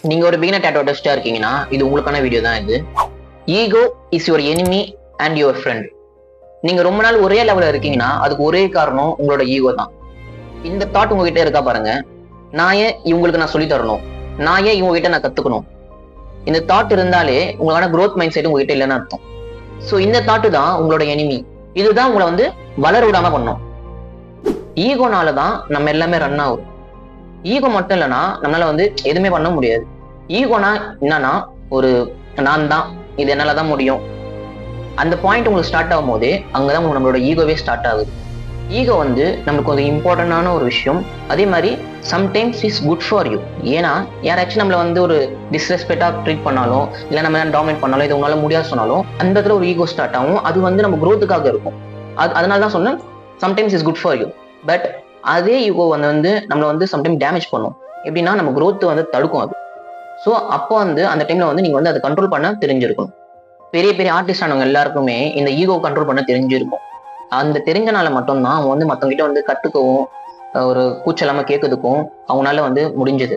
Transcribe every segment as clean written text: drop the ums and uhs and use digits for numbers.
நீங்க ஒரு பிகினர் டேட்டோ ஆர்டிஸ்டா இருக்கீங்கன்னா இது உங்களுக்கான வீடியோ தான். இது ego is your enemy and your friend. நீங்க ரொம்ப நாள் ஒரே லெவல்ல இருக்கீங்கன்னா அதுக்கு ஒரே காரணம் உங்களோட ஈகோ தான். இந்த தாட் உங்ககிட்ட இருக்கா பாருங்க, நான் ஏன் இவங்களுக்கு நான் சொல்லி தரணும், நான் ஏன் இவங்க கிட்ட நான் கத்துக்கணும், இந்த தாட் இருந்தாலே உங்களுக்கான growth மைண்ட் செட் உங்ககிட்ட இல்லைன்னு அர்த்தம். ஸோ இந்த தாட்டு தான் உங்களோட எனிமி. இதுதான் உங்களை வந்து வளர விடாம பண்ணும். ஈகோனால தான் நம்ம எல்லாமே ரன் ஆகும். ஈகோ மட்டும் இல்லைன்னா நம்மளால வந்து எதுவுமே பண்ண முடியாது. ஈகோனா என்னன்னா ஒரு நான் தான், இது என்னாலதான் முடியும், அந்த பாயிண்ட் உங்களுக்கு ஸ்டார்ட் ஆகும் போதே அங்கதான் நம்மளோட ஈகோவே ஸ்டார்ட் ஆகுது. ஈகோ வந்து நமக்கு ஒரு இம்பார்ட்டன்டான ஒரு விஷயம். அதே மாதிரி sometimes is good for you. ஏன்னா யாராச்சும் நம்மள வந்து ஒரு டிஸ்ரெஸ்பெக்டா ட்ரீட் பண்ணாலும் இல்லை நம்ம டாமினேட் பண்ணாலும் இது உங்களால முடியாது சொன்னாலும் அந்த இடத்துல ஒரு ஈகோ ஸ்டார்ட் ஆகும். அது வந்து நம்ம growth-க்காக இருக்கும். அதனால தான் சொன்னேன் sometimes is good for you. But அதே ஈகோ வந்து நம்மளை வந்து சம்டைம் டேமேஜ் பண்ணும். எப்படின்னா நம்ம growth வந்து தடுக்கும் அது. ஸோ அப்போ வந்து அந்த டைம்ல வந்து நீங்க வந்து அதை கண்ட்ரோல் பண்ண தெரிஞ்சிருக்கணும். பெரிய பெரிய ஆர்டிஸ்ட் ஆனவங்க எல்லாருக்குமே இந்த ஈகோ கண்ட்ரோல் பண்ண தெரிஞ்சிருக்கும். அந்த தெரிஞ்சனால மட்டும்தான் அவங்க வந்து மற்றவங்கிட்ட வந்து கத்துக்கவும் ஒரு கூச்சலாம கேட்கறதுக்கும் அவங்களால வந்து முடிஞ்சது.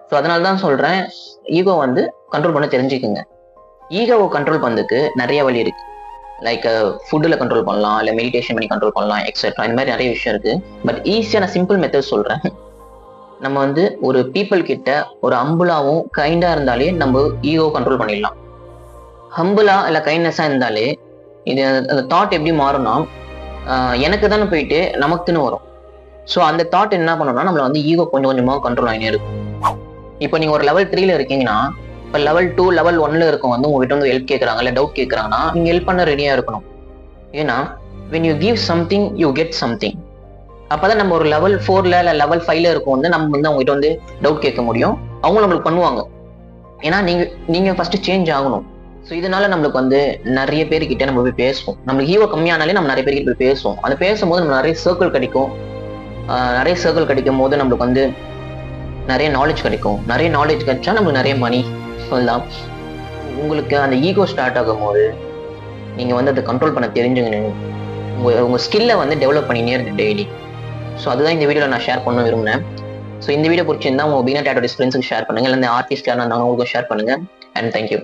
ஸோ அதனால தான் சொல்றேன், ஈகோ வந்து கண்ட்ரோல் பண்ண தெரிஞ்சுக்குங்க. ஈகோவை கண்ட்ரோல் பண்ணதுக்கு நிறைய வழி இருக்கு. லைக் ஃபுட்டில் கண்ட்ரோல் பண்ணலாம், இல்லை மெடிடேஷன் பண்ணி கண்ட்ரோல் பண்ணலாம், எக்ஸெட்ரா. இந்த மாதிரி நிறைய விஷயம் இருக்கு. பட் ஈஸியான சிம்பிள் மெத்தட் சொல்றேன். நம்ம வந்து ஒரு பீப்புள் கிட்ட ஒரு ஹம்பிளாவும் கைண்டா இருந்தாலே நம்ம ஈகோ கண்ட்ரோல் பண்ணிடலாம். ஹம்பிளா இல்லை கைண்ட்னஸா இருந்தாலே இது அந்த தாட் எப்படி மாறும்னா எனக்கு தானே போயிட்டு நமக்குன்னு வரும். ஸோ அந்த தாட் என்ன பண்ணணும்னா நம்மள வந்து ஈகோ கொஞ்சம் கொஞ்சமாக கண்ட்ரோல் ஆகினே இருக்கும். இப்போ நீங்க ஒரு லெவல் 3ல இருக்கீங்கன்னா இப்போ லெவல் 2 லெவல் 1ல இருக்கும் வந்து உங்ககிட்ட வந்து ஹெல்ப் கேட்குறாங்க இல்லை டவுட் கேட்குறாங்கன்னா நீங்க ஹெல்ப் பண்ண ரெடியா இருக்கணும். ஏன்னா when you give something you get something. அப்பதான் நம்ம ஒரு லெவல் 4ல இல்லை லெவல் 5ல இருக்கும் வந்து நம்ம வந்து அவங்ககிட்ட வந்து டவுட் கேட்க முடியும். அவங்க நம்மளுக்கு பண்ணுவாங்க. ஏன்னா நீங்க ஃபர்ஸ்ட் சேஞ்ச் ஆகணும். ஸோ இதனால நம்மளுக்கு வந்து நிறைய பேர்கிட்ட நம்ம போய் பேசுவோம். நம்மளுக்கு ஈகோ கம்மியானாலே நம்ம நிறைய பேர்கிட்ட போய் பேசுவோம். அந்த பேசும்போது நம்ம நிறைய சர்க்கிள் கிடைக்கும். நிறைய சர்க்கிள் கிடைக்கும் போது நம்மளுக்கு வந்து நிறைய நாலேஜ் கிடைக்கும். நிறைய நாலேஜ் கிடைச்சா நம்மளுக்கு நிறைய மணி சொல்லலாம். உங்களுக்கு அந்த ஈகோ ஸ்டார்ட் ஆகும் போது நீங்க வந்து அதை கண்ட்ரோல் பண்ண தெரிஞ்சுங்க. உங்க ஸ்கில்லை வந்து டெவலப் பண்ணினே இருக்கு டெய்லி. ஸோ அதுதான் இந்த வீடியோவில் நான் ஷேர் பண்ண விரும்பினேன். ஸோ இந்த வீடியோ பிடிச்சிருந்தா உங்க பிகினர் டேட்டோ ஆர்டிஸ்ட் ஃப்ரெண்ட்ஸுக்கு ஷேர் பண்ணுங்க. இல்லை இந்த ஆர்டிஸ்ட் யாரும் இருந்தாலும் உங்களுக்கு ஷேர் பண்ணுங்க. And thank you.